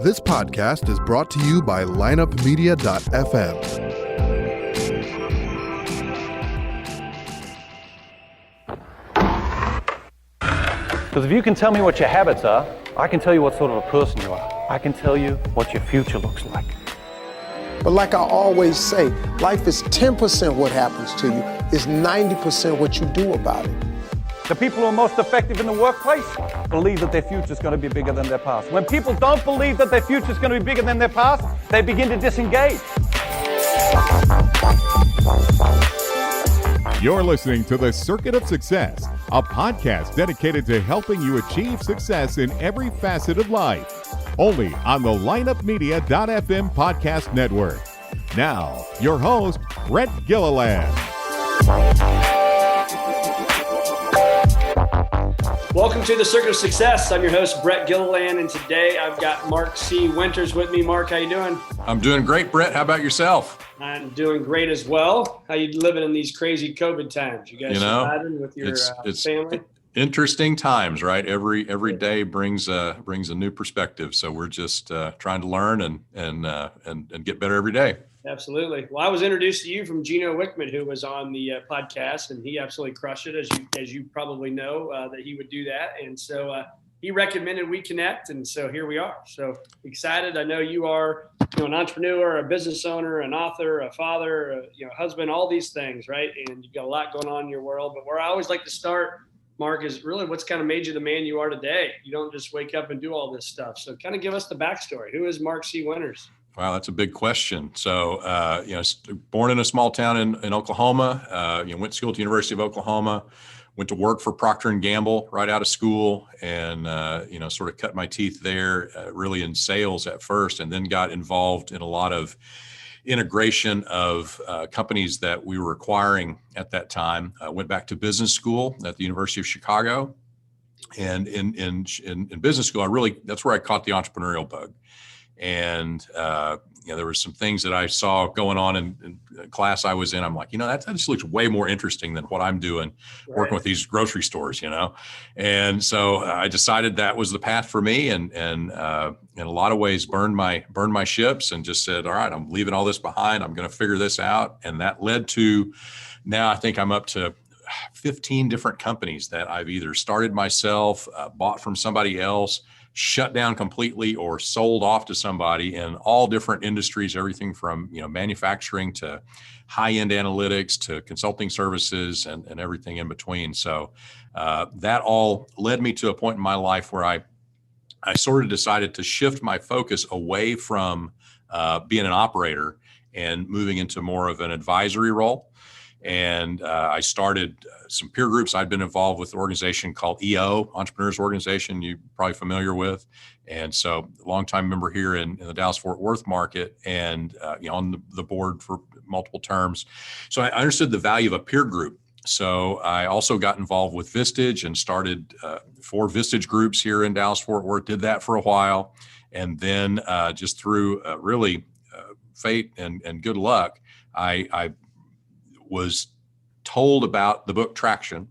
This podcast is brought to you by lineupmedia.fm. Because if you can tell me what your habits are, I can tell you what sort of a person you are. I can tell you what your future looks like. But like I always say, life is 10% what happens to you, it's 90% what you do about it. The people who are most effective in the workplace believe that their future is going to be bigger than their past. When people don't believe that their future is going to be bigger than their past, they begin to disengage. You're listening to The Circuit of Success, a podcast dedicated to helping you achieve success in every facet of life. Only on the lineupmedia.fm podcast network. Now, your host, Brett Gilliland. Welcome to The Circuit of Success. I'm your host, Brett Gilliland, and today I've got Mark C. Winters with me. Mark, how you doing? I'm doing great, Brett. How about yourself? I'm doing great as well. How you living in these crazy COVID times? You guys surviving with your family? Interesting times, right? Every day brings a new perspective. So we're just trying to learn and get better every day. Absolutely. Well, I was introduced to you from Gino Wickman, who was on the podcast, and he absolutely crushed it, as you probably know, that he would do that. And so he recommended we connect, and so here we are. So excited. I know you are, an entrepreneur, a business owner, an author, a father, a husband, all these things, right? And you've got a lot going on in your world. But where I always like to start, Mark, is really what's kind of made you the man you are today. You don't just wake up and do all this stuff. So kind of give us the backstory. Who is Mark C. Winters? Wow, that's a big question. So, born in a small town in Oklahoma, went to school at the University of Oklahoma, went to work for Procter & Gamble right out of school and, sort of cut my teeth there, really in sales at first, and then got involved in a lot of integration of companies that we were acquiring at that time. Went back to business school at the University of Chicago. And in business school, that's where I caught the entrepreneurial bug. And, there were some things that I saw going on in class I was in. I'm like, that just looks way more interesting than what I'm doing working with these grocery stores, And so I decided that was the path for me and in a lot of ways burned my ships and just said, all right, I'm leaving all this behind. I'm going to figure this out. And that led to now I think I'm up to 15 different companies that I've either started myself, bought from somebody else, shut down completely or sold off to somebody in all different industries, everything from, manufacturing to high-end analytics to consulting services and everything in between. So that all led me to a point in my life where I sort of decided to shift my focus away from being an operator and moving into more of an advisory role. And I started some peer groups. I'd been involved with an organization called EO, Entrepreneurs Organization, you're probably familiar with. And so longtime member here in the Dallas-Fort Worth market and on the board for multiple terms. So I understood the value of a peer group. So I also got involved with Vistage and started 4 Vistage groups here in Dallas-Fort Worth, did that for a while. And then just through really fate and good luck, I was told about the book Traction,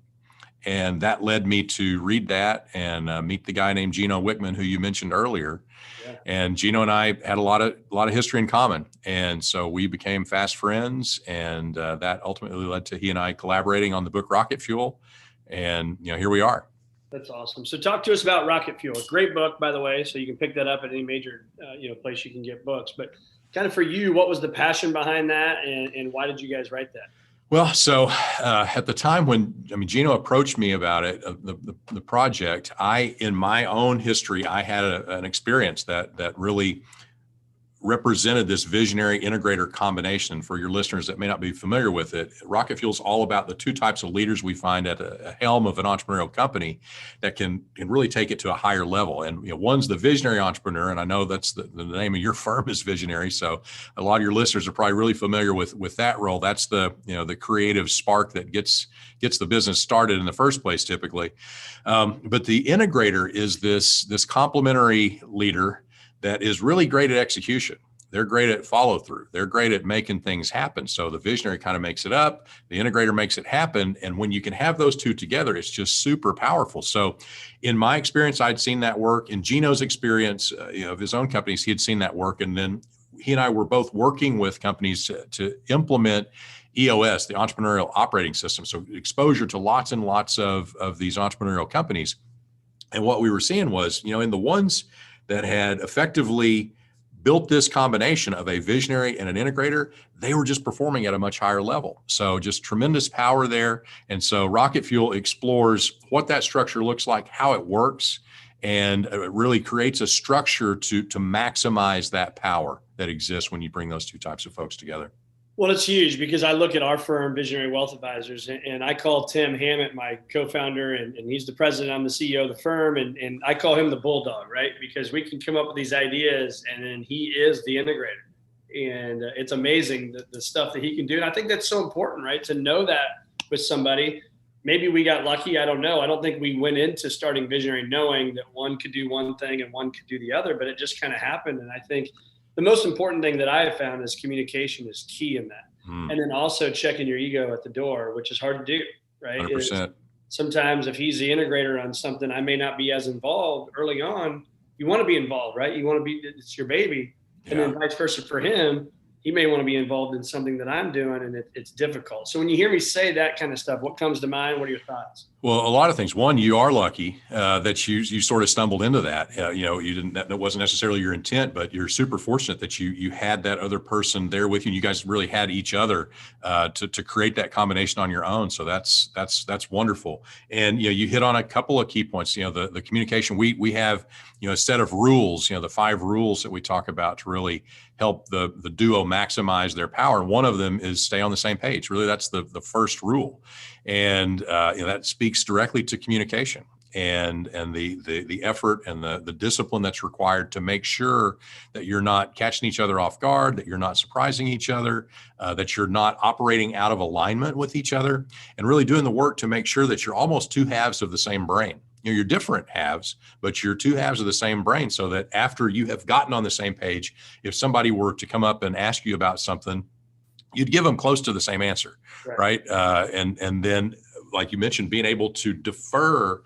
and that led me to read that and meet the guy named Gino Wickman, who you mentioned earlier. Yeah. And Gino and I had a lot of history in common, and so we became fast friends. And that ultimately led to he and I collaborating on the book Rocket Fuel, and here we are. That's awesome. So talk to us about Rocket Fuel. Great book, by the way. So you can pick that up at any major place you can get books. But kind of for you, what was the passion behind that, and why did you guys write that? Well, so at the time when Gino approached me about it, the project, in my own history, I had an experience that really represented this visionary integrator combination. For your listeners that may not be familiar with it, Rocket Fuel is all about the 2 types of leaders we find at a helm of an entrepreneurial company that can really take it to a higher level. And one's the visionary entrepreneur, and I know that's the name of your firm is Visionary. So a lot of your listeners are probably really familiar with that role. That's the the creative spark that gets the business started in the first place, typically. But the integrator is this complementary leader that is really great at execution, they're great at follow through. They're great at making things happen. So the visionary kind of makes it up, the integrator makes it happen. And when you can have those two together, it's just super powerful. So in my experience, I'd seen that work. In Gino's experience of his own companies, he had seen that work. And then he and I were both working with companies to implement EOS, the entrepreneurial operating system. So exposure to lots and lots of these entrepreneurial companies. And what we were seeing was, in the ones that had effectively built this combination of a visionary and an integrator, they were just performing at a much higher level. So just tremendous power there. And so Rocket Fuel explores what that structure looks like, how it works, and it really creates a structure to maximize that power that exists when you bring those two types of folks together. Well, it's huge because I look at our firm, Visionary Wealth Advisors, and I call Tim Hammett my co-founder, and he's the president. I'm the CEO of the firm, and I call him the bulldog, right? Because we can come up with these ideas, and then he is the integrator. And it's amazing the stuff that he can do. And I think that's so important, right? To know that with somebody. Maybe we got lucky. I don't know. I don't think we went into starting Visionary knowing that one could do one thing and one could do the other, but it just kind of happened. And I think the most important thing that I have found is communication is key in that. And then also checking your ego at the door, which is hard to do, right? 100%. Sometimes if he's the integrator on something, I may not be as involved early on. You want to be involved, right? You want to be, it's your baby. And then vice versa for him, he may want to be involved in something that I'm doing, and it's difficult. So when you hear me say that kind of stuff, what comes to mind? What are your thoughts? Well, a lot of things. One, you are lucky that you sort of stumbled into that. You didn't. That wasn't necessarily your intent, but you're super fortunate that you had that other person there with you. And you guys really had each other to create that combination on your own. So that's wonderful. And you hit on a couple of key points. The communication. We have a set of rules. The 5 rules that we talk about to really help the duo maximize their power. And one of them is stay on the same page. Really, that's the first rule. And that speaks directly to communication and the effort and the discipline that's required to make sure that you're not catching each other off guard, that you're not surprising each other, that you're not operating out of alignment with each other, and really doing the work to make sure that you're almost 2 halves of the same brain. You're different halves, but you're 2 halves of the same brain, so that after you have gotten on the same page, if somebody were to come up and ask you about something, you'd give them close to the same answer, right? And then, like you mentioned, being able to defer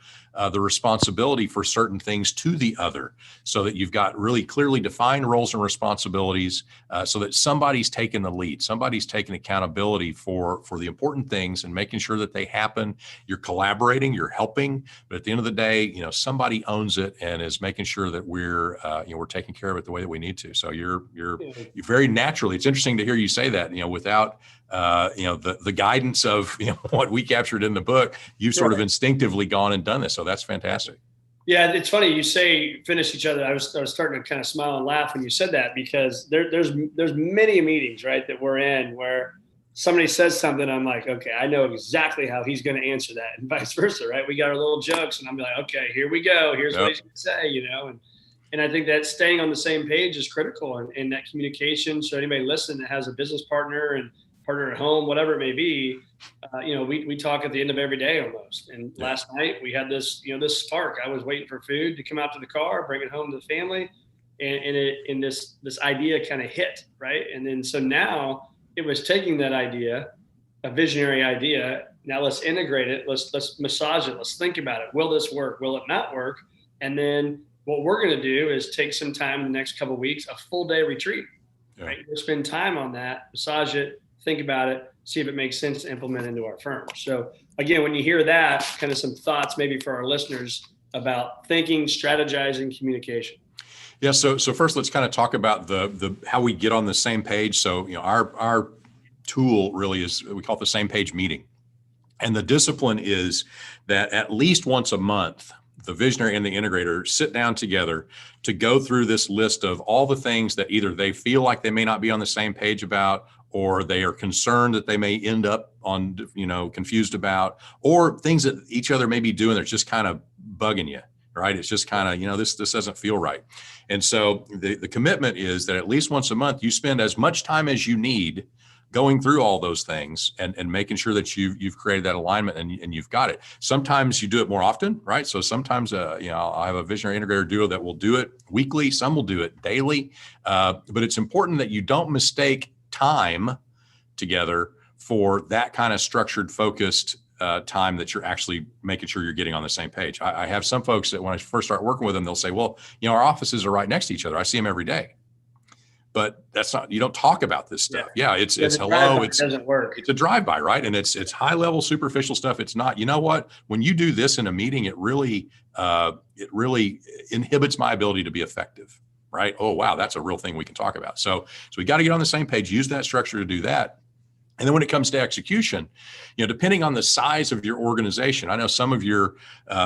the responsibility for certain things to the other, so that you've got really clearly defined roles and responsibilities, so that somebody's taking the lead, somebody's taking accountability for the important things and making sure that they happen. You're collaborating, you're helping, but at the end of the day, somebody owns it and is making sure that we're taking care of it the way that we need to. So you're very naturally. It's interesting to hear you say that. Without the guidance of what we captured in the book, you've sort of instinctively gone and done this. So that's fantastic. Yeah, it's funny you say finish each other. I was starting to kind of smile and laugh when you said that, because there's many meetings, right, that we're in where somebody says something, I'm like, okay, I know exactly how he's going to answer that, and vice versa, right? We got our little jokes, and I'm like, okay, here we go. Here's what he's going to say, and I think that staying on the same page is critical, and that communication. So anybody listening that has a business partner and partner at home, whatever it may be, we talk at the end of every day almost. And last night we had this spark. I was waiting for food to come out to the car, bring it home to the family, and this idea kind of hit, right? And then so now it was taking that idea, a visionary idea. Now let's integrate it. Let's massage it. Let's think about it. Will this work? Will it not work? And then what we're going to do is take some time in the next couple of weeks, a full day retreat, right? We'll spend time on that, massage it, think about it, see if it makes sense to implement into our firm. So again, when you hear that, kind of some thoughts maybe for our listeners about thinking, strategizing, communication. Yeah. So first, let's kind of talk about the how we get on the same page. So our tool really is, we call it the same page meeting, and the discipline is that at least once a month, the visionary and the integrator sit down together to go through this list of all the things that either they feel like they may not be on the same page about, or they are concerned that they may end up on, confused about, or things that each other may be doing that's just kind of bugging you, right? It's just kind of, this doesn't feel right. And so the commitment is that at least once a month, you spend as much time as you need going through all those things and making sure that you've created that alignment and you've got it. Sometimes you do it more often, right? So sometimes, I have a visionary integrator duo that will do it weekly. Some will do it daily. But it's important that you don't mistake time together for that kind of structured, focused time that you're actually making sure you're getting on the same page. I have some folks that when I first start working with them, they'll say, well, our offices are right next to each other. I see them every day. But that's not, you don't talk about this stuff. Yeah, it's hello. It doesn't work. It's a drive-by, right? And it's high-level, superficial stuff. It's not, you know what? When you do this in a meeting, it really inhibits my ability to be effective, right? Oh, wow, that's a real thing we can talk about. So we got to get on the same page, use that structure to do that. And then when it comes to execution, depending on the size of your organization, I know some of your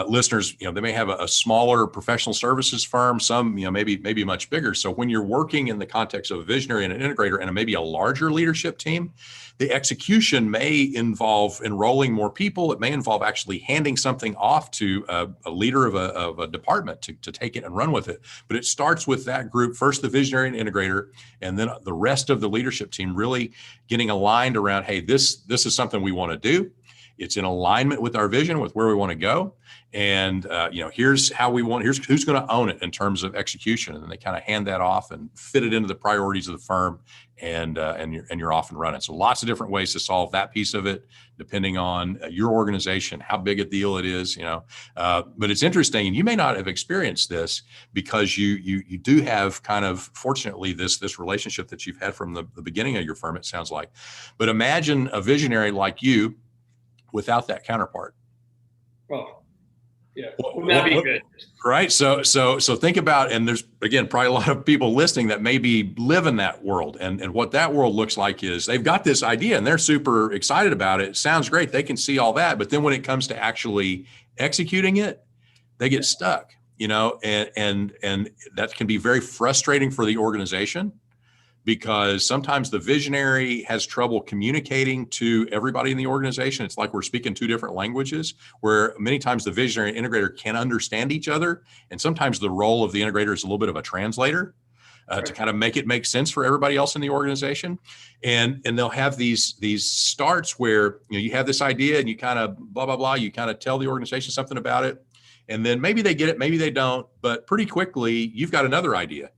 listeners, they may have a smaller professional services firm, some, maybe much bigger. So when you're working in the context of a visionary and an integrator and maybe a larger leadership team, the execution may involve enrolling more people. It may involve actually handing something off to a leader of a department to take it and run with it. But it starts with that group, first the visionary and integrator, and then the rest of the leadership team really getting aligned around, hey, this is something we want to do. It's in alignment with our vision, with where we want to go. And, here's how here's who's going to own it in terms of execution. And then they kind of hand that off and fit it into the priorities of the firm, and you're off and running. So lots of different ways to solve that piece of it, depending on your organization, how big a deal it is, but it's interesting, and you may not have experienced this because you do have kind of, fortunately, this relationship that you've had from the beginning of your firm, it sounds like. But imagine a visionary like you without that counterpart. Oh, yeah, would not be good. Right. So think about, and there's, again, probably a lot of people listening that maybe live in that world. And what that world looks like is they've got this idea and they're super excited about it. It sounds great. They can see all that. But then when it comes to actually executing it, they get stuck, and that can be very frustrating for the organization, because sometimes the visionary has trouble communicating to everybody in the organization. It's like we're speaking two different languages, where many times the visionary and integrator can understand each other. And sometimes the role of the integrator is a little bit of a translator to kind of make it make sense for everybody else in the organization. And they'll have these starts where, you have this idea and you kind of blah, blah, blah, you kind of tell the organization something about it. And then maybe they get it, maybe they don't, but pretty quickly you've got another idea.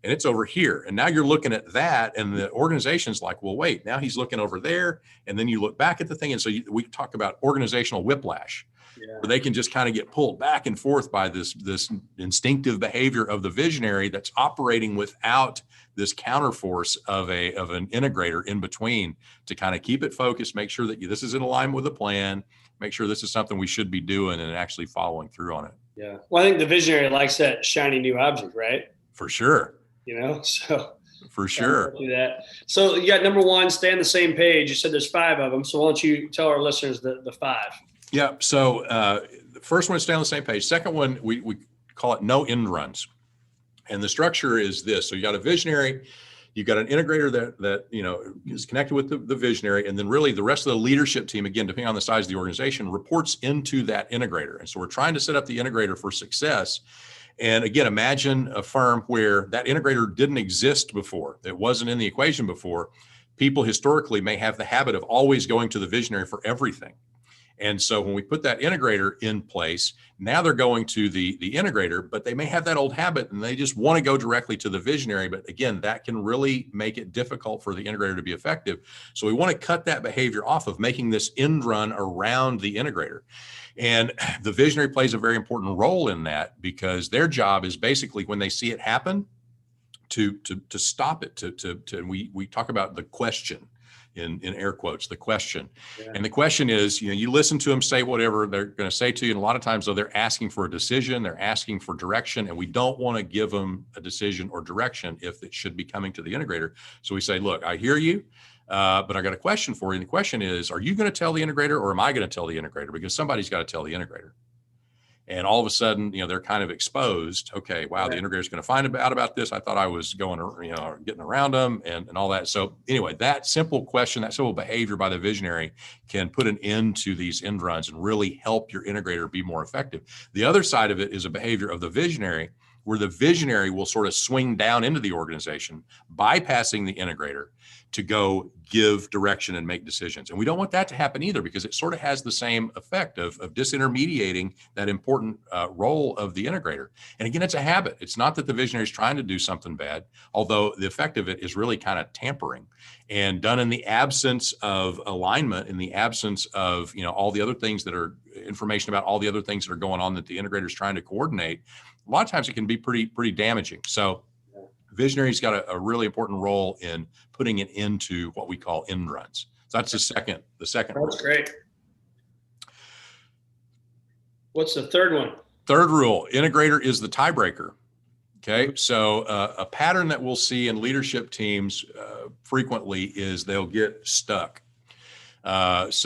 And it's over here. And now you're looking at that, and the organization's like, well, wait, now he's looking over there. And then you look back at the thing. And so we talk about organizational whiplash, where they can just kind of get pulled back and forth by this instinctive behavior of the visionary that's operating without this counterforce of an integrator in between to kind of keep it focused, make sure that this is in alignment with the plan, make sure this is something we should be doing and actually following through on it. Yeah. Well, I think the visionary likes that shiny new object, right? For sure. So for sure. Do that. So you got number one, stay on the same page. You said there's 5 of them. So why don't you tell our listeners the 5? Yeah. So the first one is stay on the same page. Second one, we call it no end runs. And the structure is this. So you got a visionary, you've got an integrator that is connected with the visionary. And then really the rest of the leadership team, again, depending on the size of the organization, reports into that integrator. And so we're trying to set up the integrator for success. And again, imagine a firm where that integrator didn't exist before. It wasn't in the equation before. People historically may have the habit of always going to the visionary for everything. And so when we put that integrator in place, now they're going to the integrator, but they may have that old habit and they just want to go directly to the visionary. But again, that can really make it difficult for the integrator to be effective. So we want to cut that behavior off of making this end run around the integrator. And the visionary plays a very important role in that, because their job is basically, when they see it happen, to stop it, and we talk about the question in air quotes, the question. Yeah. And the question is, you listen to them say whatever they're going to say to you. And a lot of times though, they're asking for a decision, they're asking for direction, and we don't want to give them a decision or direction if it should be coming to the integrator. So we say, look, I hear you. But I got a question for you. And the question is, are you going to tell the integrator, or am I going to tell the integrator? Because somebody's got to tell the integrator. And all of a sudden, they're kind of exposed. Okay, wow, the integrator is going to find out about this. I thought I was going, getting around them and all that. So anyway, that simple question, that simple behavior by the visionary can put an end to these end runs and really help your integrator be more effective. The other side of it is a behavior of the visionary where the visionary will sort of swing down into the organization, bypassing the integrator to go give direction and make decisions. And we don't want that to happen either, because it sort of has the same effect of disintermediating that important role of the integrator. And again, it's a habit. It's not that the visionary is trying to do something bad, although the effect of it is really kind of tampering, and done in the absence of alignment, in the absence of, all the other things that are information about all the other things that are going on that the integrator is trying to coordinate. A lot of times it can be pretty damaging. So visionary's got a really important role in putting it into what we call end runs. So that's the second. That's rule. great. What's the third one? Third rule, integrator is the tiebreaker. Okay. So a pattern that we'll see in leadership teams frequently is they'll get stuck. There's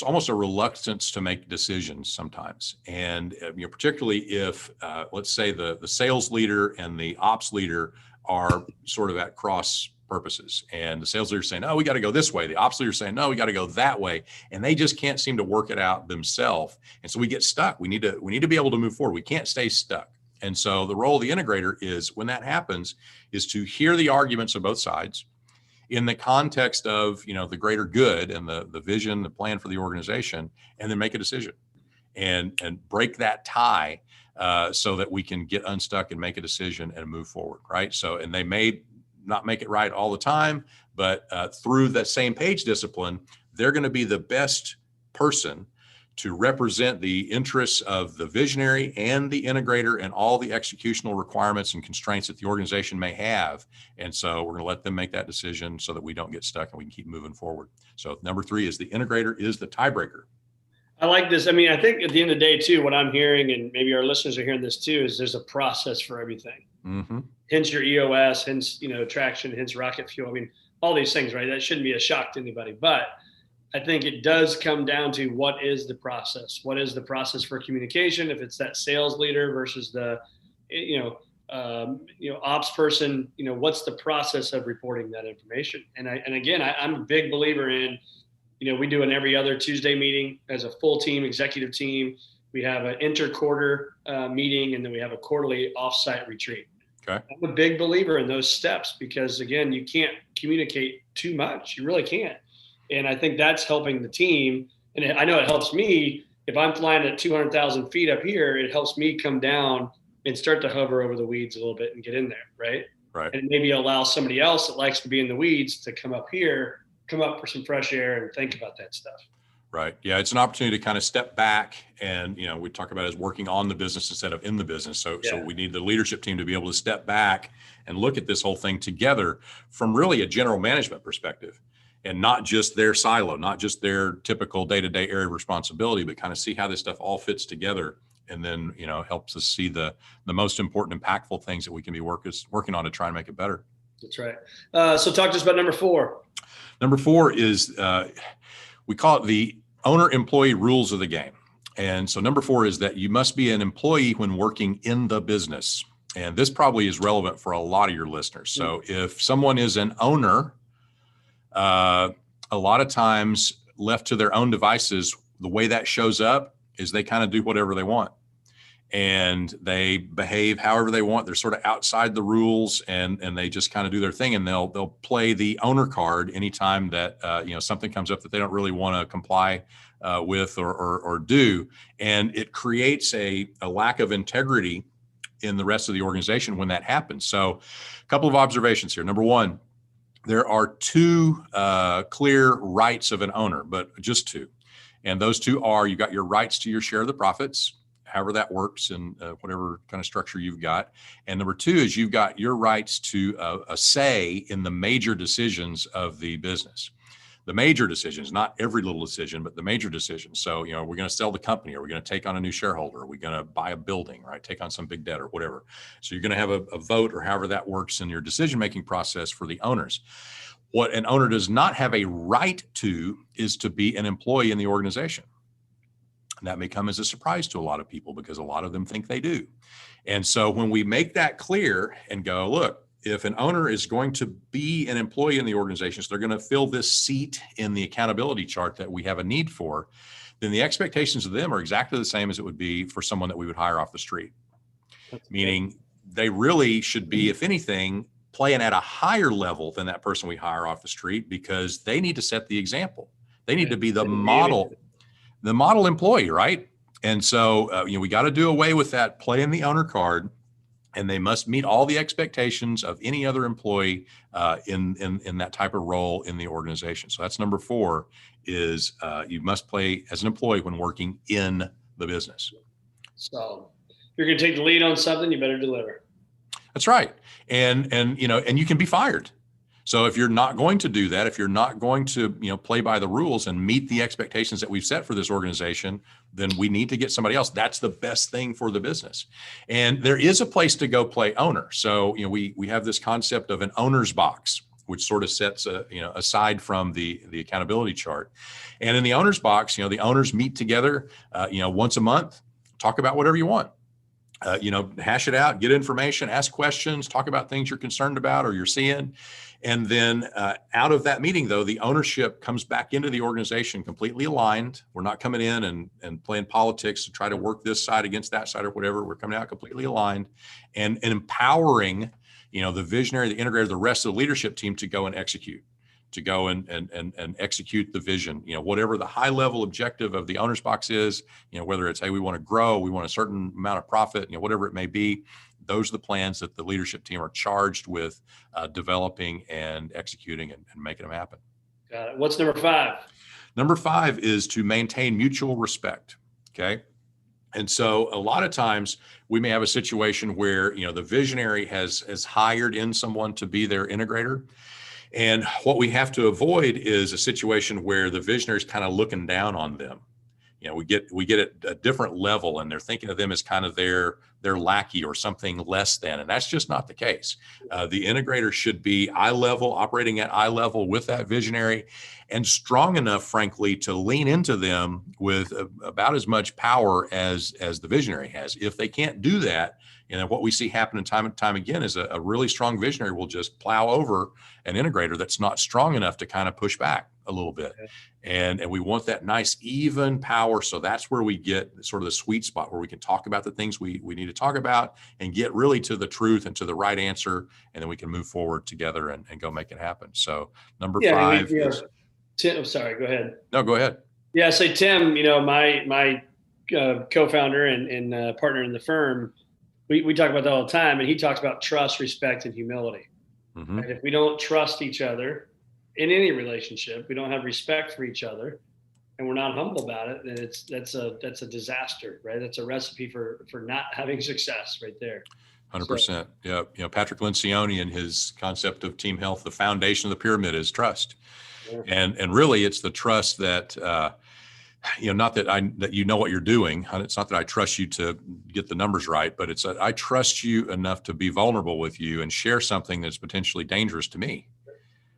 almost a reluctance to make decisions sometimes. And particularly if, let's say the sales leader and the ops leader are sort of at cross purposes, and the sales leader is saying, no, we got to go this way. The ops leader is saying, no, we got to go that way. And they just can't seem to work it out themselves. And so we get stuck. We need to be able to move forward. We can't stay stuck. And so the role of the integrator is, when that happens, is to hear the arguments of both sides in the context of, the greater good and the vision, the plan for the organization, and then make a decision and break that tie so that we can get unstuck and make a decision and move forward. Right. So, and they may not make it right all the time, but through that same page discipline, they're going to be the best person to represent the interests of the visionary and the integrator and all the executional requirements and constraints that the organization may have. And so we're going to let them make that decision so that we don't get stuck and we can keep moving forward. So number 3 is the integrator is the tiebreaker. I like this. I mean, I think at the end of the day too, what I'm hearing, and maybe our listeners are hearing this too, is there's a process for everything. Mm-hmm. Hence your EOS, hence, traction, hence rocket fuel. I mean, all these things, right? That shouldn't be a shock to anybody, but I think it does come down to what is the process? What is the process for communication? If it's that sales leader versus the, ops person, what's the process of reporting that information? And again, I'm a big believer in, we do an every other Tuesday meeting as a full team, executive team. We have an inter-quarter meeting, and then we have a quarterly offsite retreat. Okay. I'm a big believer in those steps because, again, you can't communicate too much. You really can't. And I think that's helping the team. And I know it helps me if I'm flying at 200,000 feet up here, it helps me come down and start to hover over the weeds a little bit and get in there. Right. Right. And maybe allow somebody else that likes to be in the weeds to come up here, come up for some fresh air and think about that stuff. Right. Yeah. It's an opportunity to kind of step back and, we talk about it as working on the business instead of in the business. So we need the leadership team to be able to step back and look at this whole thing together from really a general management perspective. And not just their silo, not just their typical day-to-day area of responsibility, but kind of see how this stuff all fits together, and then helps us see the most important, impactful things that we can be working on to try and make it better. That's right. So talk to us about number 4. Number 4 is we call it the owner-employee rules of the game. And so number 4 is that you must be an employee when working in the business. And this probably is relevant for a lot of your listeners. So if someone is an owner, a lot of times left to their own devices, the way that shows up is they kind of do whatever they want and they behave however they want. They're sort of outside the rules and they just kind of do their thing, and they'll play the owner card anytime that, something comes up that they don't really want to comply with or do. And it creates a lack of integrity in the rest of the organization when that happens. So a couple of observations here. Number 1, there are 2 clear rights of an owner, but just 2. And those 2 are, you got your rights to your share of the profits, however that works and whatever kind of structure you've got. And number 2 is you've got your rights to a say in the major decisions of the business. The major decisions, not every little decision, but the major decisions. So, we're going to sell the company. Are we going to take on a new shareholder? Are we going to buy a building, right? Take on some big debt or whatever. So you're going to have a vote or however that works in your decision-making process for the owners. What an owner does not have a right to is to be an employee in the organization. And that may come as a surprise to a lot of people because a lot of them think they do. And so when we make that clear and go, look, if an owner is going to be an employee in the organization, so they're going to fill this seat in the accountability chart that we have a need for, then the expectations of them are exactly the same as it would be for someone that we would hire off the street. meaning they really should be, if anything, playing at a higher level than that person we hire off the street, because they need to set the example. They need to be the model employee, right? And so, we got to do away with that playing the owner card, and they must meet all the expectations of any other employee in that type of role in the organization. So that's number 4 is you must play as an employee when working in the business. So if you're going to take the lead on something, you better deliver. That's right. And you can be fired. So if you're not going to do that, if you're not going to, play by the rules and meet the expectations that we've set for this organization, then we need to get somebody else. That's the best thing for the business. And there is a place to go play owner. So, we have this concept of an owner's box, which sort of sets aside from the accountability chart. And in the owner's box, the owners meet together, once a month, talk about whatever you want. Hash it out, get information, ask questions, talk about things you're concerned about or you're seeing. And then out of that meeting, though, the ownership comes back into the organization completely aligned. We're not coming in and playing politics to try to work this side against that side or whatever. We're coming out completely aligned and empowering, the visionary, the integrator, the rest of the leadership team to go and execute. To go and execute the vision, whatever the high level objective of the owner's box is, whether it's, hey, we want to grow, we want a certain amount of profit, whatever it may be, those are the plans that the leadership team are charged with developing and executing and making them happen. Got it. What's number 5? Number 5 is to maintain mutual respect. Okay. And so a lot of times we may have a situation where, the visionary has hired in someone to be their integrator. And what we have to avoid is a situation where the visionary is kind of looking down on them. We get at a different level, and they're thinking of them as kind of their lackey or something less than, and that's just not the case. The integrator should be eye level, operating at eye level with that visionary, and strong enough, frankly, to lean into them with about as much power as the visionary has. If they can't do that, what we see happening time and time again is a really strong visionary will just plow over an integrator that's not strong enough to kind of push back a little bit. And we want that nice even power. So that's where we get sort of the sweet spot where we can talk about the things we need to talk about and get really to the truth and to the right answer. And then we can move forward together and go make it happen. So number 5 is... Tim, I'm sorry, go ahead. No, go ahead. Yeah, say Tim, my co-founder and partner in the firm, we talk about that all the time, and he talks about trust, respect, and humility. Mm-hmm. And if we don't trust each other in any relationship, we don't have respect for each other, and we're not humble about it, then that's a disaster, right? That's a recipe for not having success right there. 100%. Yeah. Patrick Lencioni and his concept of team health, the foundation of the pyramid is trust. Yeah. And really it's the trust that, not that what you're doing. It's not that I trust you to get the numbers right, but it's that I trust you enough to be vulnerable with you and share something that's potentially dangerous to me.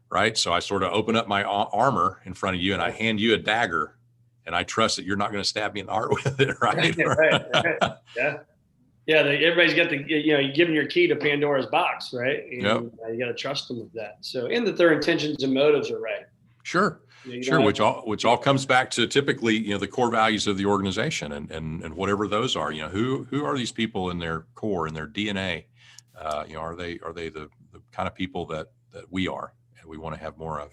Right. So I sort of open up my armor in front of you and I hand you a dagger, and I trust that you're not going to stab me in the heart with it. Right. Right. Yeah. Yeah. Everybody's got you give them your key to Pandora's box, right? And you got to trust them with that. So, and that their intentions and motives are right. Sure. Sure. Which all comes back to typically, the core values of the organization and whatever those are, who are these people in their core, in their DNA? Are they the kind of people that we are and we want to have more of?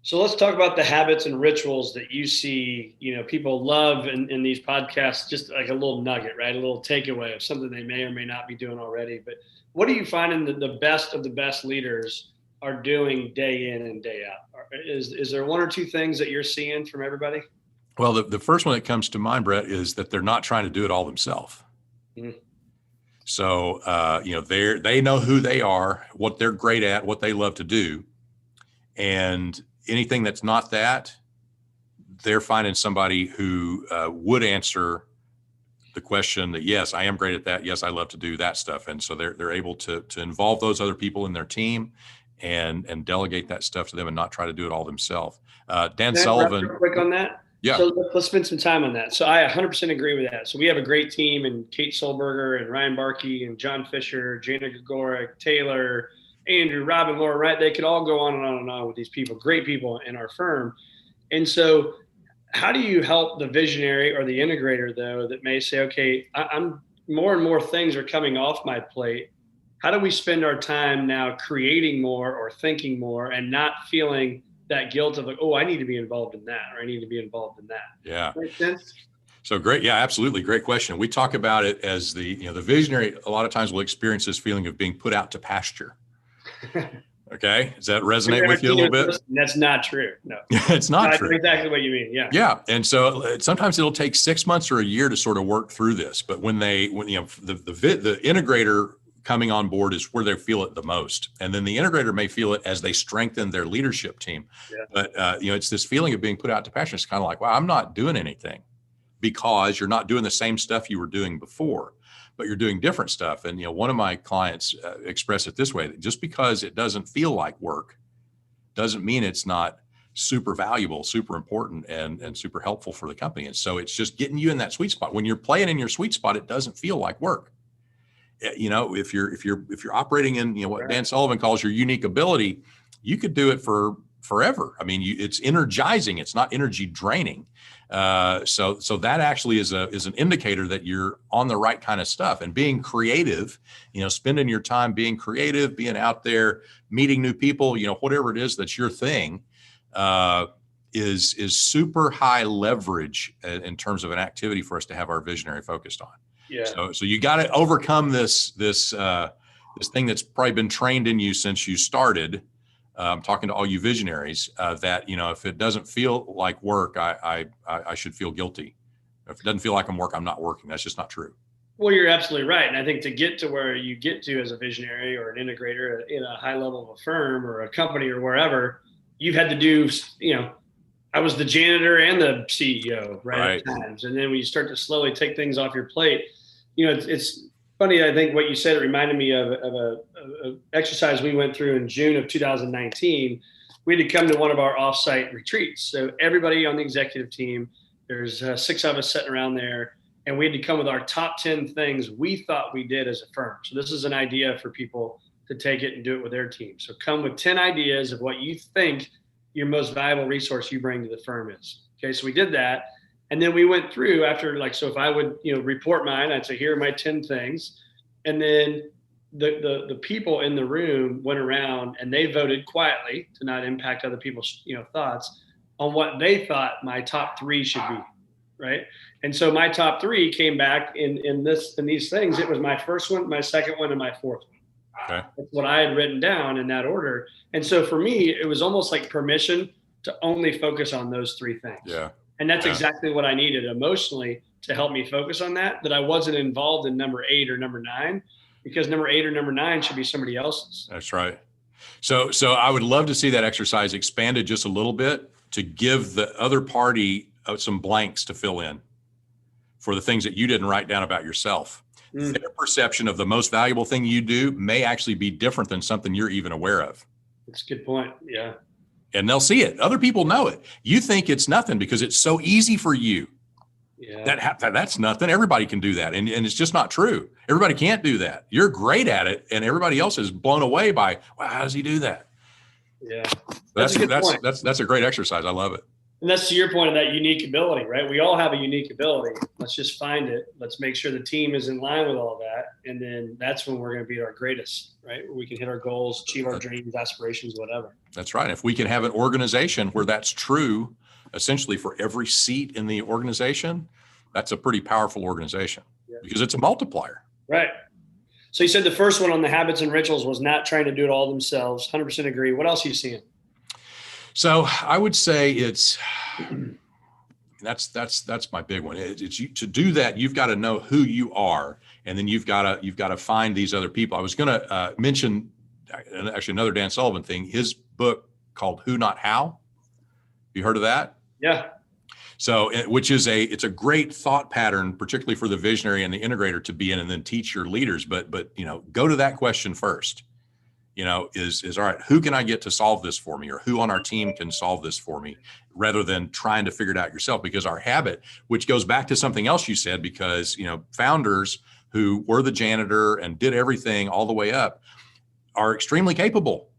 So let's talk about the habits and rituals that you see, people love in these podcasts, just like a little nugget, right? A little takeaway of something they may or may not be doing already. But what are you finding that the best of the best leaders are doing day in and day out? Is there one or two things that you're seeing from everybody? Well, the first one that comes to mind, Brett, is that they're not trying to do it all themselves. Mm-hmm. So, they know who they are, what they're great at, what they love to do. And anything that's not that, they're finding somebody who would answer the question that, yes, I am great at that. Yes, I love to do that stuff. And so they're able to involve those other people in their team and delegate that stuff to them and not try to do it all themselves. Dan Sullivan. Real quick on that. Yeah. So let's spend some time on that. So I 100% agree with that. So we have a great team, and Kate Solberger and Ryan Barkey and John Fisher, Jana Gregoric, Taylor, Andrew, Robin, Laura, right? They could all go on and on and on with these people, great people in our firm. And so how do you help the visionary or the integrator, though, that may say, okay, I'm more and more things are coming off my plate, how do we spend our time now creating more or thinking more and not feeling that guilt of like, oh, I need to be involved in that, or I need to be involved in that? Yeah. Make sense? So great. Yeah, absolutely. Great question. We talk about it as the visionary a lot of times will experience this feeling of being put out to pasture. Okay. Does that resonate with you a little bit? That's not true. No, it's not true. Exactly what you mean. Yeah. Yeah. And so sometimes it'll take 6 months or a year to sort of work through this. But when the integrator coming on board is where they feel it the most. And then the integrator may feel it as they strengthen their leadership team. Yeah. But, it's this feeling of being put out to pasture. It's kind of like, wow, I'm not doing anything, because you're not doing the same stuff you were doing before, but you're doing different stuff. And, one of my clients expressed it this way: that just because it doesn't feel like work doesn't mean it's not super valuable, super important, and super helpful for the company. And so it's just getting you in that sweet spot. When you're playing in your sweet spot, it doesn't feel like work. If you're operating in, what Dan Sullivan calls your unique ability, you could do it for forever. I mean, it's energizing. It's not energy draining. So that actually is an indicator that you're on the right kind of stuff. And being creative, spending your time being creative, being out there, meeting new people, whatever it is that's your thing, is super high leverage in terms of an activity for us to have our visionary focused on. Yeah. So you got to overcome this thing that's probably been trained in you since you started. Talking to all you visionaries, that, if it doesn't feel like work, I should feel guilty. If it doesn't feel like I'm work, I'm not working. That's just not true. Well, you're absolutely right. And I think to get to where you get to as a visionary or an integrator in a high level of a firm or a company or wherever, you've had to do, I was the janitor and the CEO, right? At times. And then when you start to slowly take things off your plate, it's funny. I think what you said, it reminded me of a exercise we went through in June of 2019. We had to come to one of our offsite retreats. So everybody on the executive team, there's 6 of us sitting around there, and we had to come with our top 10 things we thought we did as a firm. So this is an idea for people to take it and do it with their team. So come with 10 ideas of what you think your most valuable resource you bring to the firm is. Okay, so we did that. And then we went through after, so if I would, report mine, I'd say, here are my 10 things. And then the people in the room went around and they voted quietly to not impact other people's, thoughts on what they thought my top 3 should be. Right. And so my top 3 came back in these things. It was my first one, my second one, and my fourth one. Okay. That's what I had written down in that order. And so for me, it was almost like permission to only focus on those 3 things. Yeah. And that's exactly what I needed emotionally to help me focus on that I wasn't involved in number 8 or number 9, because number 8 or number 9 should be somebody else's. That's right. So I would love to see that exercise expanded just a little bit to give the other party some blanks to fill in for the things that you didn't write down about yourself. Their perception of the most valuable thing you do may actually be different than something you're even aware of. That's a good point. Yeah. And they'll see it. Other people know it. You think it's nothing because it's so easy for you. Yeah. That's nothing. Everybody can do that. And it's just not true. Everybody can't do that. You're great at it. And everybody else is blown away by, wow, how does he do that? Yeah. That's a great exercise. I love it. And that's to your point of that unique ability, right? We all have a unique ability. Let's just find it. Let's make sure the team is in line with all that. And then that's when we're going to be our greatest, right? We can hit our goals, achieve our dreams, aspirations, whatever. That's right. If we can have an organization where that's true, essentially for every seat in the organization, that's a pretty powerful organization because it's a multiplier. Right. So you said the first one on the habits and rituals was not trying to do it all themselves. 100% agree. What else are you seeing? So I would say that's my big one. It's you, to do that, you've got to know who you are, and then you've got to find these other people. I was going to mention actually another Dan Sullivan thing. His book called Who Not How. You heard of that? Yeah. So, which is it's a great thought pattern, particularly for the visionary and the integrator to be in, and then teach your leaders. But go to that question first. Is all right, who can I get to solve this for me, or who on our team can solve this for me, rather than trying to figure it out yourself? Because our habit, which goes back to something else you said, because, founders who were the janitor and did everything all the way up are extremely capable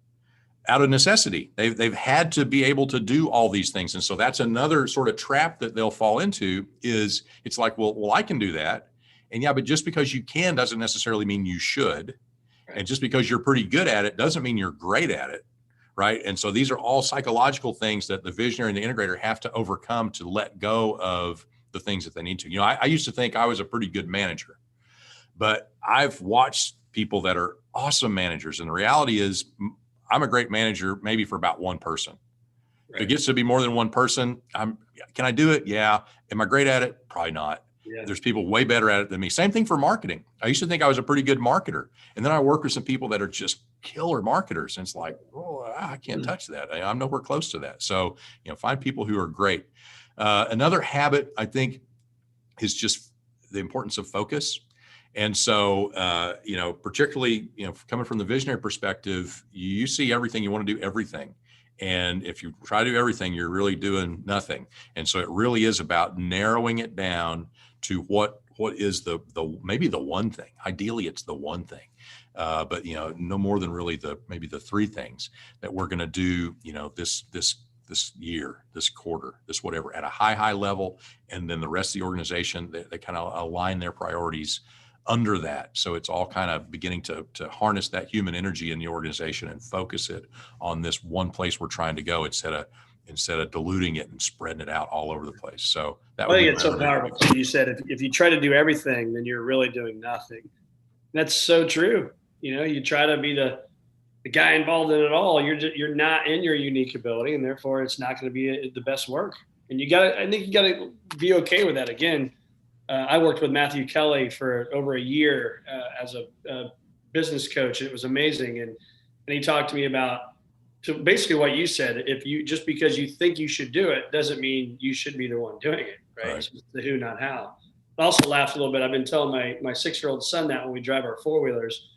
out of necessity. They've had to be able to do all these things. And so that's another sort of trap that they'll fall into is it's like, well, I can do that. And yeah, but just because you can doesn't necessarily mean you should. And just because you're pretty good at it doesn't mean you're great at it. Right. And so these are all psychological things that the visionary and the integrator have to overcome to let go of the things that they need to. I used to think I was a pretty good manager, but I've watched people that are awesome managers. And the reality is I'm a great manager, maybe for about one person. Right. If it gets to be more than one person, can I do it? Yeah. Am I great at it? Probably not. Yeah. There's people way better at it than me. Same thing for marketing. I used to think I was a pretty good marketer. And then I work with some people that are just killer marketers. And it's like, oh, I can't touch that. I'm nowhere close to that. So, find people who are great. Another habit, I think, is just the importance of focus. And so, particularly, coming from the visionary perspective, you see everything, you want to do everything. And if you try to do everything, you're really doing nothing. And so it really is about narrowing it down to what is the maybe the one thing. Ideally, it's the one thing, but no more than really maybe the three things that we're going to do. This year, this quarter, this whatever, at a high level, and then the rest of the organization they kind of align their priorities under that. So it's all kind of beginning to harness that human energy in the organization and focus it on this one place we're trying to go instead of diluting it and spreading it out all over the place. So that I think it's so powerful. You said if you try to do everything, then you're really doing nothing. That's so true. You try to be the guy involved in it all. You're not in your unique ability, and therefore it's not going to be the best work. And I think you got to be okay with that. Again, I worked with Matthew Kelly for over a year as a business coach. It was amazing. And he talked to me about basically what you said. Just because you think you should do it doesn't mean you should be the one doing it, right? So it's the who, not how. I also laughed a little bit. I've been telling my 6-year-old son that when we drive our 4-wheelers,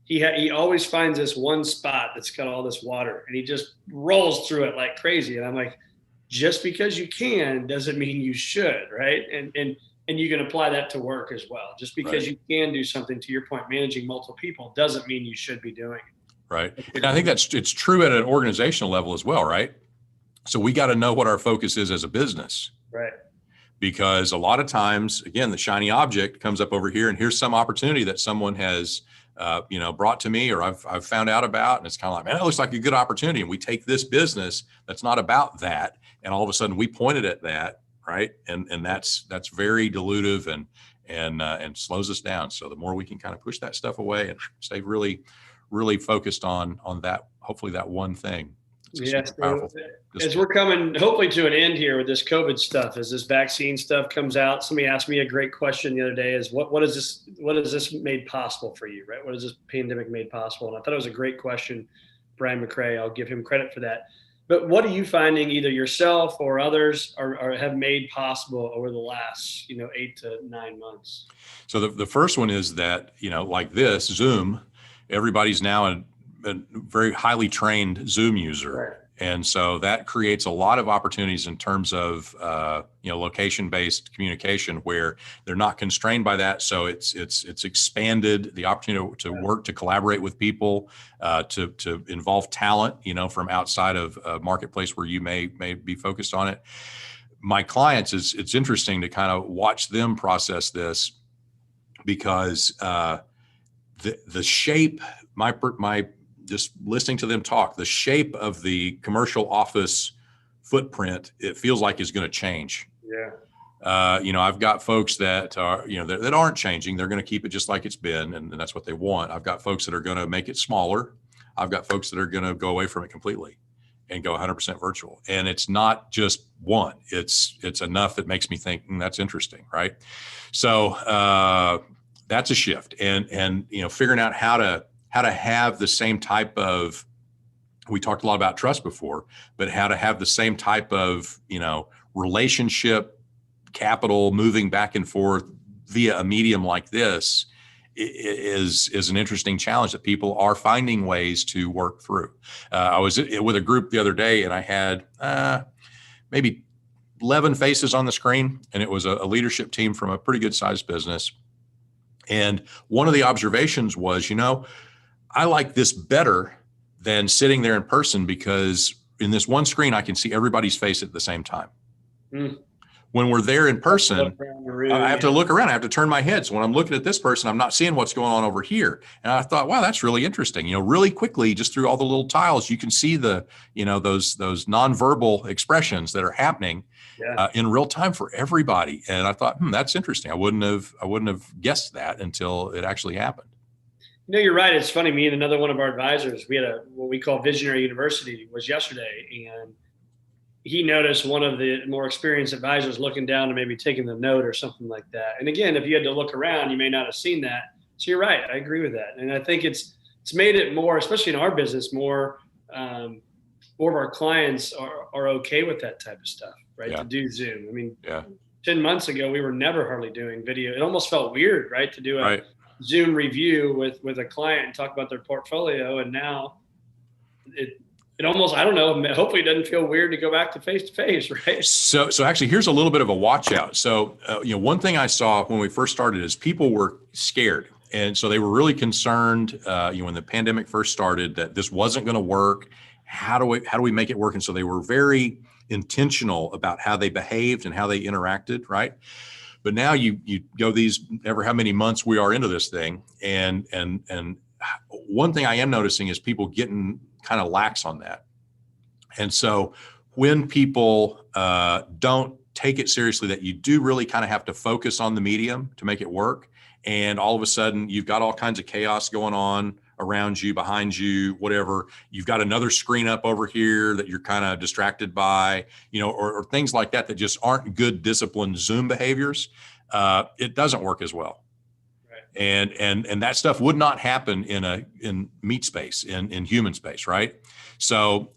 he always finds this one spot that's got all this water, and he just rolls through it like crazy. And I'm like, just because you can doesn't mean you should, right? And you can apply that to work as well. Just because you can do something, to your point, managing multiple people doesn't mean you should be doing it. Right. And I think it's true at an organizational level as well, right? So we got to know what our focus is as a business. Right. Because a lot of times, again, the shiny object comes up over here, and here's some opportunity that someone has brought to me, or I've found out about, and it's kind of like, man, it looks like a good opportunity. And we take this business that's not about that, and all of a sudden we pointed at that. Right. And that's very dilutive and slows us down. So the more we can kind of push that stuff away and stay really, really focused on that, hopefully that one thing. Yes. As we're coming hopefully to an end here with this COVID stuff, as this vaccine stuff comes out, somebody asked me a great question the other day is what is this made possible for you? Right. What has this pandemic made possible? And I thought it was a great question. Brian McRae, I'll give him credit for that. But what are you finding either yourself or others are have made possible over the last, 8 to 9 months? So the first one is that, like this Zoom, everybody's now a very highly trained Zoom user. Right. And so that creates a lot of opportunities in terms of, location-based communication where they're not constrained by that. So it's expanded the opportunity to work, to collaborate with people, to involve talent, from outside of a marketplace where you may be focused on it. My clients, it's interesting to kind of watch them process this because the shape, just listening to them talk, the shape of the commercial office footprint, it feels like is going to change. Yeah. I've got folks that are, that aren't changing. They're going to keep it just like it's been. And that's what they want. I've got folks that are going to make it smaller. I've got folks that are going to go away from it completely and go 100% virtual. And it's not just one, it's enough that makes me think that's interesting. Right. So, that's a shift and, figuring out how to have the same type of, we talked a lot about trust before, but how to have the same type of, relationship capital moving back and forth via a medium like this is an interesting challenge that people are finding ways to work through. I was with a group the other day and I had maybe 11 faces on the screen, and it was a leadership team from a pretty good sized business. And one of the observations was, I like this better than sitting there in person because in this one screen, I can see everybody's face at the same time. when we're there in person, I have to Yeah. look around. I have to turn my head. So when I'm looking at this person, I'm not seeing what's going on over here. And I thought, wow, that's really interesting. Really quickly, just through all the little tiles, you can see the, those nonverbal expressions that are happening in real time for everybody. And I thought, that's interesting. I wouldn't have guessed that until it actually happened. You're right. It's funny. Me and another one of our advisors, we had what we call Visionary University was yesterday, and he noticed one of the more experienced advisors looking down and maybe taking the note or something like that. And again, if you had to look around, you may not have seen that. So you're right. I agree with that. And I think it's made it more, especially in our business, more of our clients are okay with that type of stuff, right? Yeah. To do Zoom. I mean, 10 months ago, we were never hardly doing video. It almost felt weird, right? To do a Zoom review with a client and talk about their portfolio. And now it almost, I don't know, hopefully it doesn't feel weird to go back to face, right? So actually, here's a little bit of a watch out. So, one thing I saw when we first started is people were scared. And so they were really concerned, when the pandemic first started, that this wasn't going to work. How do we make it work? And so they were very intentional about how they behaved and how they interacted, right? But now you go these ever how many months we are into this thing, and one thing I am noticing is people getting kind of lax on that. And so when people don't take it seriously, that you do really kind of have to focus on the medium to make it work. And all of a sudden you've got all kinds of chaos going on around you, behind you, whatever. You've got another screen up over here that you're kind of distracted by, or things like that just aren't good disciplined Zoom behaviors. It doesn't work as well. And that stuff would not happen in meat space, in human space, right? So,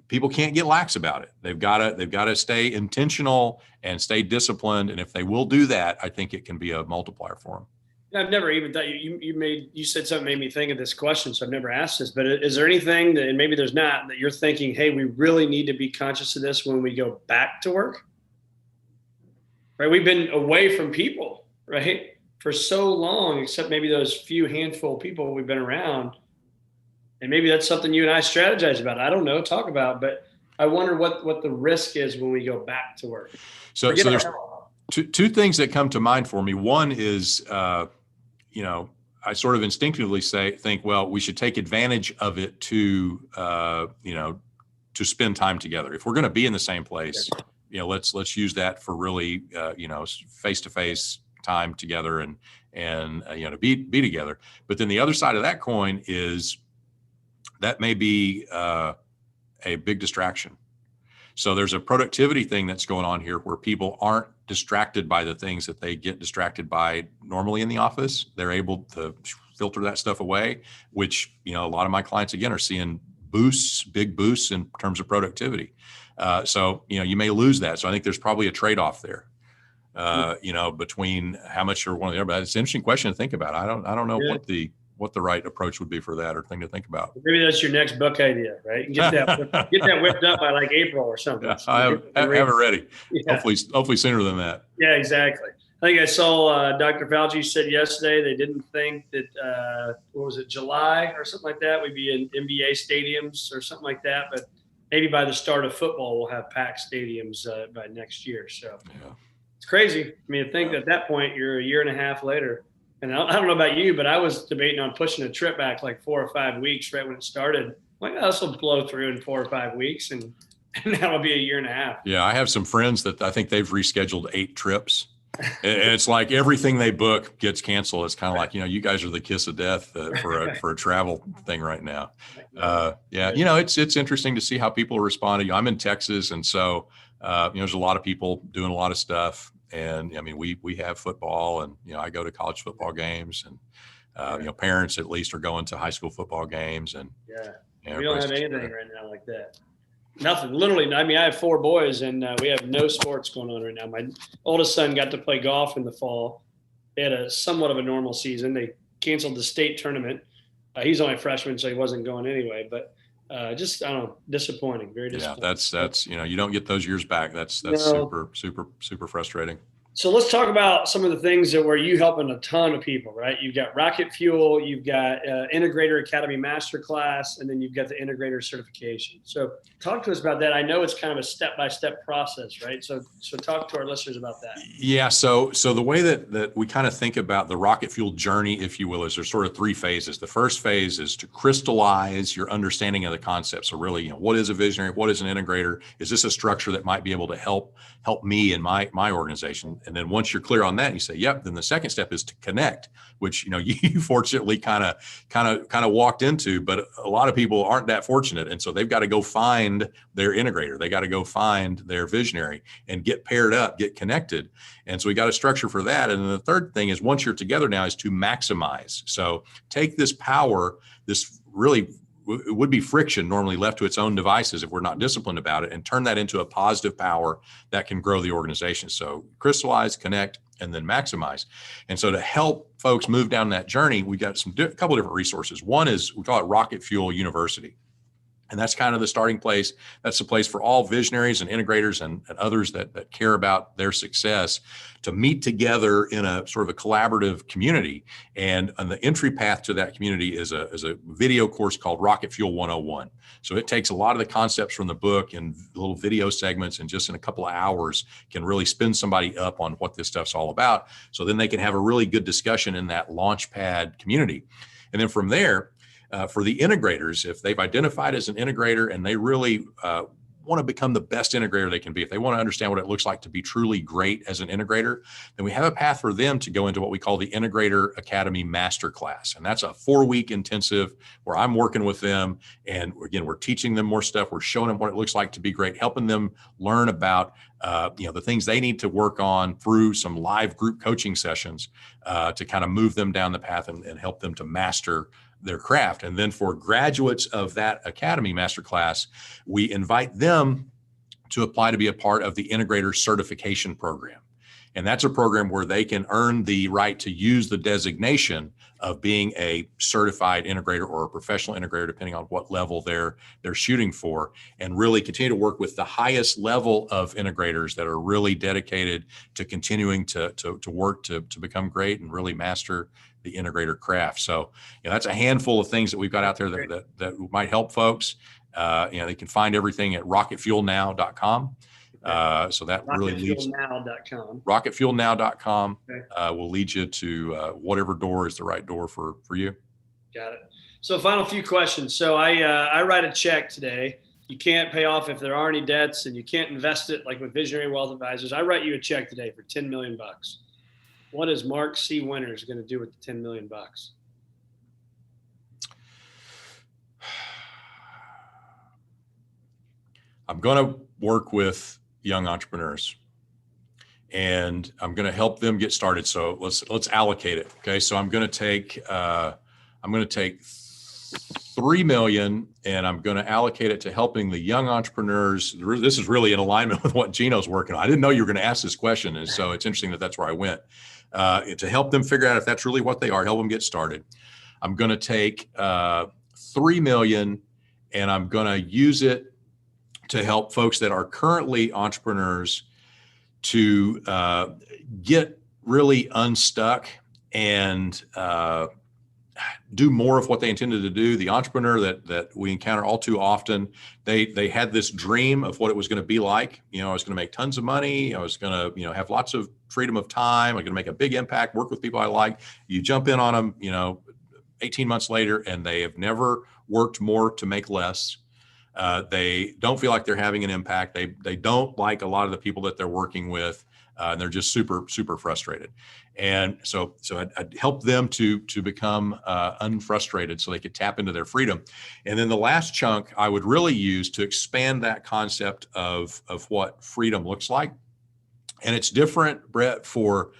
people can't get lax about it. They've got to stay intentional and stay disciplined. And if they will do that, I think it can be a multiplier for them. I've never even thought you said something made me think of this question. So I've never asked this, but is there anything that, and maybe there's not, that you're thinking, hey, we really need to be conscious of this when we go back to work, right? We've been away from people, right? For so long, except maybe those few handful of people we've been around. And maybe that's something you and I strategize about. I don't know, talk about, but I wonder what the risk is when we go back to work. So there's two things that come to mind for me. One is, I sort of instinctively think, well, we should take advantage of it to spend time together. If we're going to be in the same place, let's use that for really, face-to-face time together and to be together. But then the other side of that coin is that may be a big distraction. So there's a productivity thing that's going on here where people aren't distracted by the things that they get distracted by normally in the office. They're able to filter that stuff away, which, a lot of my clients, again, are seeing big boosts in terms of productivity. So, you may lose that. So I think there's probably a trade-off there. Between how much you're one or the other. But it's an interesting question to think about. I don't know what the right approach would be for that or thing to think about. Maybe that's your next book idea, right? Get that whipped up by like April or something. Yeah, I have it ready. Yeah. Hopefully sooner than that. Yeah, exactly. I think I saw Dr. Fauci said yesterday they didn't think that July or something like that, we'd be in NBA stadiums or something like that. But maybe by the start of football, we'll have packed stadiums by next year. So. Yeah. It's crazy. I mean, I think at that point you're a year and a half later, and I don't know about you, but I was debating on pushing a trip back like 4 or 5 weeks right when it started. I'm like, oh, this will blow through in 4 or 5 weeks, and that'll be a year and a half. Yeah, I have some friends that I think they've rescheduled 8 trips. And it's like everything they book gets canceled. It's kind of like, you guys are the kiss of death for a travel thing right now. It's interesting to see how people are responding. I'm in Texas, and so there's a lot of people doing a lot of stuff. And I mean, we have football, and I go to college football games, and parents at least are going to high school football games, and we don't have anything right now like that. Nothing, literally. I mean, I have 4 boys, and we have no sports going on right now. My oldest son got to play golf in the fall. They had a somewhat of a normal season. They canceled the state tournament. He's only a freshman, so he wasn't going anyway. But I don't know, disappointing, very disappointing. Yeah, that's you don't get those years back. That's super frustrating. So let's talk about some of the things that where you helping a ton of people, right? You've got Rocket Fuel, you've got Integrator Academy Masterclass, and then you've got the Integrator certification. So talk to us about that. I know it's kind of a step-by-step process, right? So talk to our listeners about that. Yeah. So the way that we kind of think about the Rocket Fuel journey, if you will, is there's sort of three phases. The first phase is to crystallize your understanding of the concept. So really, what is a visionary? What is an integrator? Is this a structure that might be able to help me and my organization? And then once you're clear on that, you say, yep. Then the second step is to connect, which, you fortunately kind of walked into, but a lot of people aren't that fortunate. And so they've got to go find their integrator. They got to go find their visionary and get paired up, get connected. And so we got a structure for that. And then the third thing is once you're together now is to maximize. So take this power, this really it would be friction normally left to its own devices if we're not disciplined about it, and turn that into a positive power that can grow the organization. So crystallize, connect, and then maximize. And so to help folks move down that journey, we got a couple of different resources. One is we call it Rocket Fuel University. And that's kind of the starting place. That's the place for all visionaries and integrators and others that care about their success to meet together in a sort of a collaborative community. And the entry path to that community is a video course called Rocket Fuel 101. So it takes a lot of the concepts from the book and little video segments, and just in a couple of hours can really spin somebody up on what this stuff's all about. So then they can have a really good discussion in that launchpad community. And then from there, for the integrators, if they've identified as an integrator and they really want to become the best integrator they can be, if they want to understand what it looks like to be truly great as an integrator, then we have a path for them to go into what we call the Integrator Academy Masterclass. And that's a 4-week intensive where I'm working with them. And again, we're teaching them more stuff. We're showing them what it looks like to be great, helping them learn about the things they need to work on through some live group coaching sessions to kind of move them down the path and help them to master their craft. And then for graduates of that Academy Masterclass, we invite them to apply to be a part of the Integrator Certification Program. And that's a program where they can earn the right to use the designation of being a certified integrator or a professional integrator, depending on what level they're shooting for, and really continue to work with the highest level of integrators that are really dedicated to continuing to work to become great and really master the integrator craft. So, that's a handful of things that we've got out there that might help folks. They can find everything at rocketfuelnow.com. So that really leads rocketfuelnow.com will lead you to whatever door is the right door for you. Got it. So final few questions. So I write a check today. You can't pay off if there are any debts, and you can't invest it like with Visionary Wealth Advisors. I write you a check today for $10 million. What is Mark C. Winters going to do with the $10 million? I'm going to work with young entrepreneurs, and I'm going to help them get started. So let's allocate it. Okay. So I'm going to take $3 million, and I'm going to allocate it to helping the young entrepreneurs. This is really in alignment with what Gino's working on. I didn't know you were going to ask this question. And so it's interesting that that's where I went to help them figure out if that's really what they are, help them get started. I'm going to take $3 million, and I'm going to use it to help folks that are currently entrepreneurs to get really unstuck and do more of what they intended to do. The entrepreneur that we encounter all too often, they had this dream of what it was going to be like. I was going to make tons of money. I was going to, have lots of freedom of time. I'm going to make a big impact, work with people I like. You jump in on them, 18 months later, and they have never worked more to make less. They don't feel like they're having an impact. They don't like a lot of the people that they're working with. And they're just super, super frustrated. And so I'd help them to become unfrustrated so they could tap into their freedom. And then the last chunk I would really use to expand that concept of what freedom looks like. And it's different, Brett, for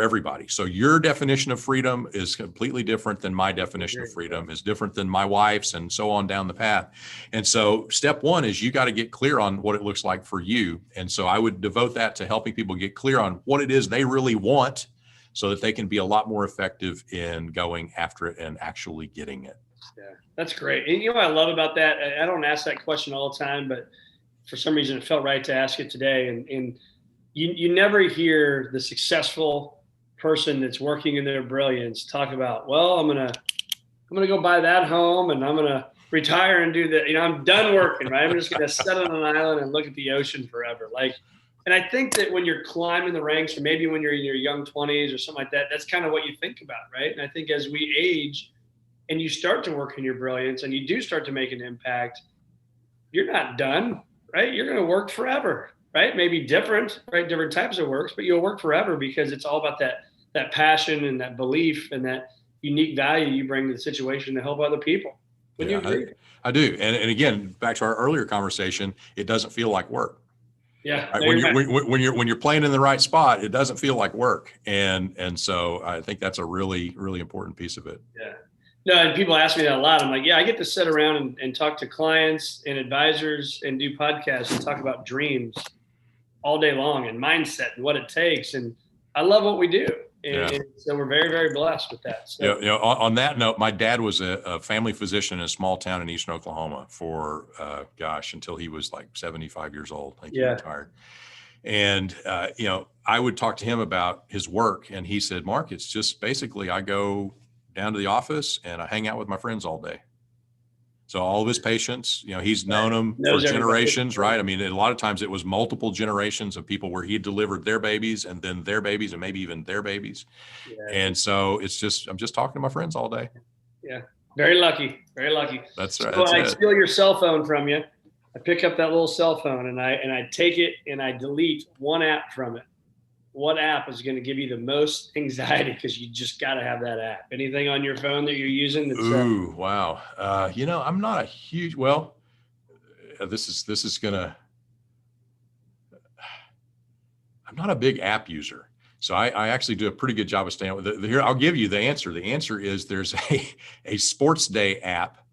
everybody. So your definition of freedom is completely different than my definition of freedom, is different than my wife's, and so on down the path. And so step one is you got to get clear on what it looks like for you. And so I would devote that to helping people get clear on what it is they really want so that they can be a lot more effective in going after it and actually getting it. Yeah, that's great. And what I love about that, I don't ask that question all the time, but for some reason it felt right to ask it today. And you never hear the successful person that's working in their brilliance talk about, well, I'm gonna go buy that home and I'm gonna retire and do that. I'm done working, right? I'm just gonna sit on an island and look at the ocean forever. And I think that when you're climbing the ranks, or maybe when you're in your young 20s or something like that, that's kind of what you think about, right? And I think as we age and you start to work in your brilliance and you do start to make an impact, you're not done, right? You're gonna work forever. Right? Maybe different, right? Different types of works, but you'll work forever because it's all about that passion and that belief and that unique value you bring to the situation to help other people. Would you agree? I do. And again, back to our earlier conversation, it doesn't feel like work. Yeah. Right? When you're playing in the right spot, it doesn't feel like work. And so I think that's a really, really important piece of it. Yeah. No, and people ask me that a lot. I'm like, yeah, I get to sit around and talk to clients and advisors and do podcasts and talk about dreams all day long and mindset and what it takes. And I love what we do. And so we're very, very blessed with that. So. On that note, my dad was a family physician in a small town in Eastern Oklahoma for, until he was like 75 years old. He retired. And, I would talk to him about his work. And he said, Mark, it's just basically I go down to the office and I hang out with my friends all day. So all of his patients, he's known them for generations, right? I mean, a lot of times it was multiple generations of people where he delivered their babies and then their babies and maybe even their babies. Yeah. And so I'm just talking to my friends all day. Yeah. Very lucky. Very lucky. That's right. So I steal your cell phone from you. I pick up that little cell phone and I take it and I delete one app from it. What app is going to give you the most anxiety? Because you just got to have that app. Anything on your phone that you're using? That's, wow. I'm not a huge, this is gonna, I'm not a big app user. So I actually do a pretty good job of staying with it. Here, I'll give you the answer. The answer is there's a sports day app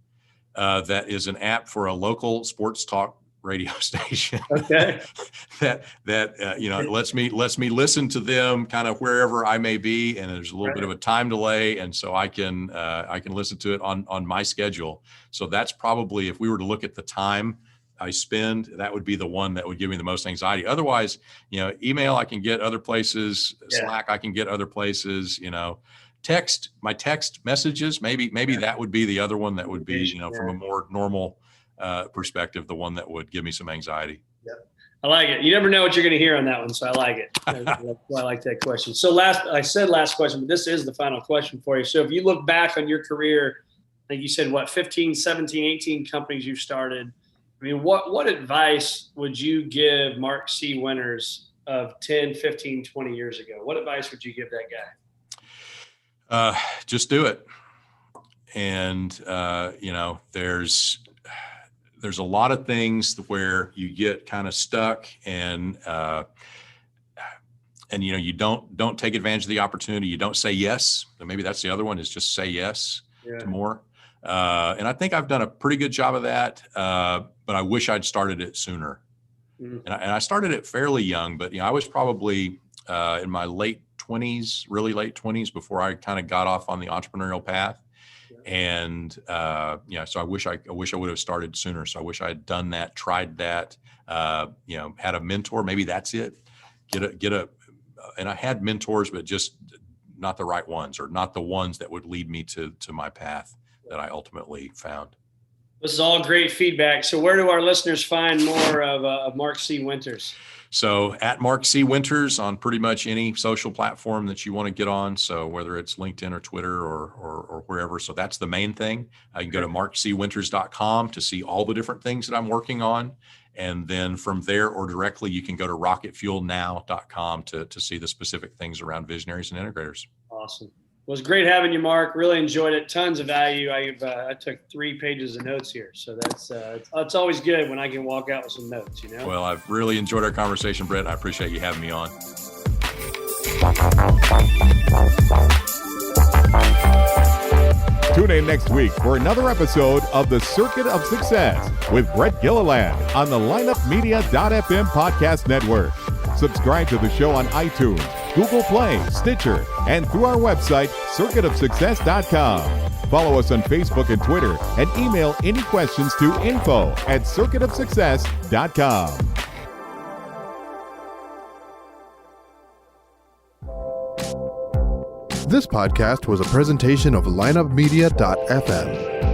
that is an app for a local sports talk radio station. Okay. that lets me listen to them kind of wherever I may be, and there's a little bit of a time delay, and so I can listen to it on my schedule. So that's probably, if we were to look at the time I spend, that would be the one that would give me the most anxiety. Otherwise, email I can get other places, Slack I can get other places, text messages, maybe that would be the other one that would be, from a more normal perspective, the one that would give me some anxiety. Yep. I like it. You never know what you're going to hear on that one. So I like it. That's why I like that question. So I said last question, but this is the final question for you. So if you look back on your career, I think you said 15, 17, 18 companies you've started. I mean, what advice would you give Mark C. Winters of 10, 15, 20 years ago? What advice would you give that guy? Just do it. And, there's a lot of things where you get kind of stuck and you don't take advantage of the opportunity. You don't say yes. And maybe that's the other one, is just say yes to more. And I think I've done a pretty good job of that. But I wish I'd started it sooner. Mm-hmm. And I started it fairly young, but I was probably in my late 20s before I kind of got off on the entrepreneurial path. And, so I wish I would have started sooner. So I wish I had done that, tried that, had a mentor. Maybe that's it. And I had mentors, but just not the right ones, or not the ones that would lead me to my path that I ultimately found. This is all great feedback. So where do our listeners find more of Mark C. Winters? So at Mark C. Winters on pretty much any social platform that you want to get on. So whether it's LinkedIn or Twitter or wherever. So that's the main thing. You can go to markcwinters.com to see all the different things that I'm working on. And then from there, or directly, you can go to rocketfuelnow.com to see the specific things around visionaries and integrators. Awesome. Well, it's great having you, Mark. Really enjoyed it. Tons of value. I took 3 pages of notes here. So that's it's always good when I can walk out with some notes, Well, I've really enjoyed our conversation, Brett. I appreciate you having me on. Tune in next week for another episode of The Circuit of Success with Brett Gilliland on the lineupmedia.fm podcast network. Subscribe to the show on iTunes, Google Play, Stitcher, and through our website, circuitofsuccess.com. Follow us on Facebook and Twitter, and email any questions to info@circuitofsuccess.com. This podcast was a presentation of lineupmedia.fm.